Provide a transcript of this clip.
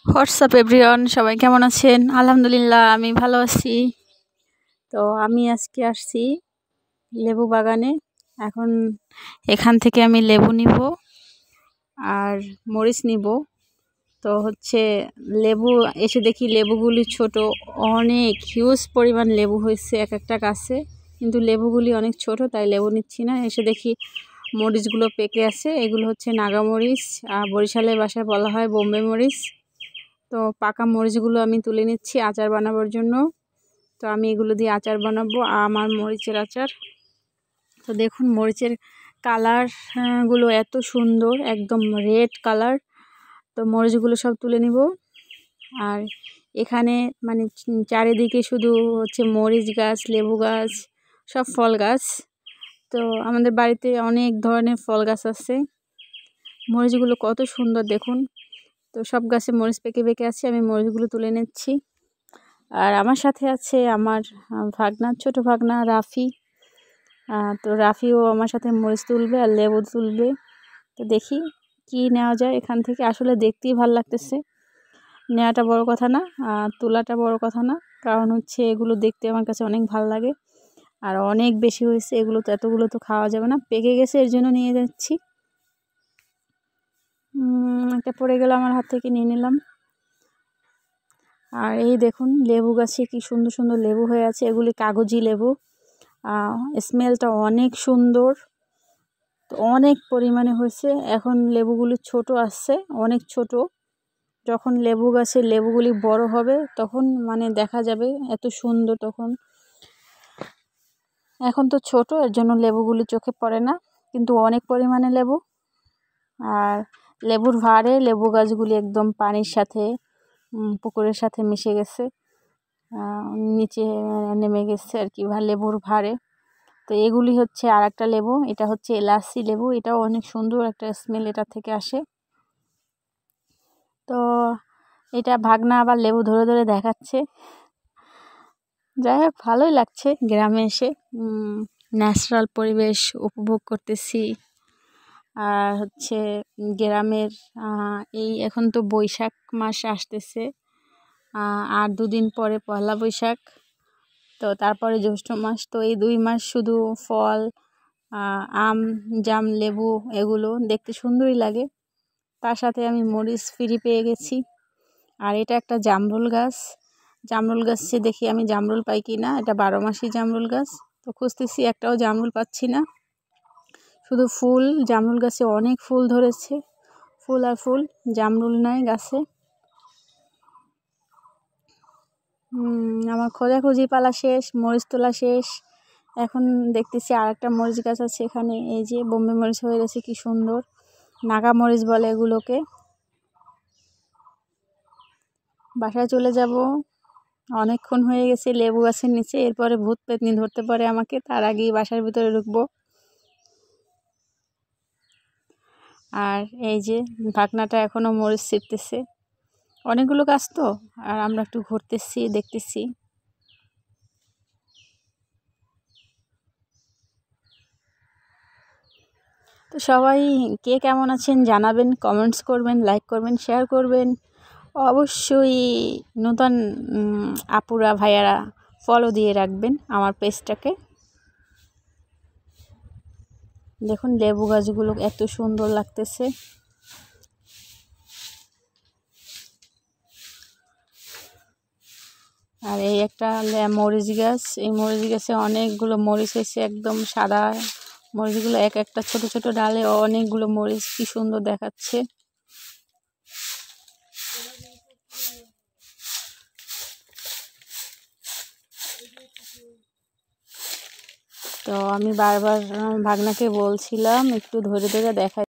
WhatsApp everyone, সবাই কেমন আছেন? আলহামদুলিল্লাহ, আমি ভালো আছি। তো আমি আজকে আসছি লেবু বাগানে। এখন এখান থেকে আমি লেবু নিব আর মরিচ নিব। তো লেবু এসে দেখি লেবুগুলি ছোট, অনেক হিউজ পরিমাণ লেবু হয়েছে এক একটা গাছে, কিন্তু লেবুগুলি অনেক ছোট, তাই লেবু নিচ্ছি না। এসে দেখি মরিচগুলো পেকে আছে। এগুলো হচ্ছে নাগা মরিচ, আর বরিশালের ভাষায় বলা হয় বোম্বে মরিচ। তো পাকা মরিচগুলো আমি তুলে নিচ্ছি আচার বানাবার জন্য। তো আমি এগুলো দিয়ে আচার বানাবো, আমার মরিচের আচার। তো দেখুন মরিচের কালার গুলো এত সুন্দর, একদম রেড কালার। তো মরিচগুলো সব তুলে নিব। আর এখানে মানে চারিদিকে শুধু মরিচ গাছ, লেবু গাছ, সব ফল গাছ। তো আমাদের বাড়িতে অনেক ধরনের ফল গাছ আছে। মরিচগুলো কত সুন্দর দেখুন। তো সব গাছে মরিচ পেকে পেকে আছে, আমি মরিচগুলো তুলে নিচ্ছি। আর আমার সাথে আছে আমার ভাগনা, ছোট ভাগনা রাফি। তো রাফিও আমার সাথে মরিচ তুলবে আর লেবু তুলবে। তো দেখি কি নেওয়া যায় এখান থেকে। আসলে দেখতেই ভালো লাগতেছে, নেওয়াটা বড় কথা না, তোলাটা বড় কথা না। কারণ এগুলো দেখতে আমার কাছে অনেক ভালো লাগে। আর অনেক বেশি হয়েছে, এগুলো তো এতগুলো তো খাওয়া যাবে না, পেকে গেছে, এর জন্য নিয়ে যাচ্ছি। একটা পড়ে গেল আমার হাত থেকে, নিয়ে নিলাম। আর এই দেখুন লেবু গাছে কি সুন্দর সুন্দর লেবু হয়ে আছে, এগুলি কাগজি লেবু। স্মেলটা অনেক সুন্দর, তো অনেক পরিমাণে হয়েছে। এখন লেবুগুলি ছোট আসছে, অনেক ছোট। যখন লেবু গাছে লেবুগুলি বড় হবে তখন মানে দেখা যাবে এত সুন্দর। তখন এখন তো ছোট, এর জন্য লেবুগুলি চোখে পড়ে না, কিন্তু অনেক পরিমাণে লেবু। আর লেবুর ভারে লেবু গাছগুলি একদম পানির সাথে, পুকুরের সাথে মিশে গেছে, নিচে নেমে গেছে আর কি লেবুর ভারে। তো এগুলি আর একটা লেবু, এটা এলাচি লেবু, এটাও অনেক সুন্দর একটা স্মেল এটা থেকে আসে। তো এটা ভাগনা আবার লেবু ধরে ধরে দেখাচ্ছে। যাই হোক, ভালোই লাগছে গ্রামে এসে, ন্যাচারাল পরিবেশ উপভোগ করতেছি। আর গ্রামের এই এখন তো বৈশাখ মাস আসতেছে, আর 2 দিন পরে পয়লা বৈশাখ। তো তারপরে জ্যৈষ্ঠ মাস। তো এই 2 মাস শুধু ফল, আম, জাম, লেবু, এগুলো দেখতে সুন্দরই লাগে। তার সাথে আমি মরিচ ফ্রি পেয়ে গেছি। আর এটা একটা জামরুল গাছ। জামরুল গাছে দেখি আমি জামরুল পাই কি না। এটা 12 মাসই জামরুল গাছ। তো খুঁজতেছি, একটাও জামরুল পাচ্ছি না, শুধু ফুল। জামরুল গাছে অনেক ফুল ধরেছে, ফুল আর ফুল, জামরুল নাই গাছে। আমার খোঁজাখুঁজি পালা শেষ, মরিচ তোলা শেষ। এখন দেখতেছি আর একটা মরিচ গাছ আছে এখানে, এই যে বোম্বে মরিচ হয়ে গেছে, কি সুন্দর। নাগা মরিচ বলে এগুলোকে। বাসায় চলে যাব, অনেকক্ষণ হয়ে গেছে লেবু গাছের নিচে। এরপরে ভূত পেতনি ধরতে পারে আমাকে, তার আগেই বাসার ভিতরে ঢুকবো। আর এই যে ভাগনাটা এখনো মরিচ ছিঁড়তেছে। অনেকগুলো গাছ তো, আর আমরা একটু ঘুরতেছি, দেখতেছি। তো সবাই কে কেমন আছেন জানাবেন, কমেন্টস করবেন, লাইক করবেন, শেয়ার করবেন। অবশ্যই নতুন আপুরা ভাইয়ারা ফলো দিয়ে রাখবেন আমার পেজটাকে। দেখুন লেবু গাছগুলো এত সুন্দর লাগতেছে। আর এই একটা মরিচ গাছ, এই মরিচ গাছে অনেকগুলো মরিচ হয়েছে, একদম সাদা মরিচগুলো, এক একটা ছোট ছোট ডালে অনেকগুলো মরিচ, কি সুন্দর দেখাচ্ছে। তো আমি বারবার ভাগনাকে বলছিলাম একটু ধরে ধরে দেখাই।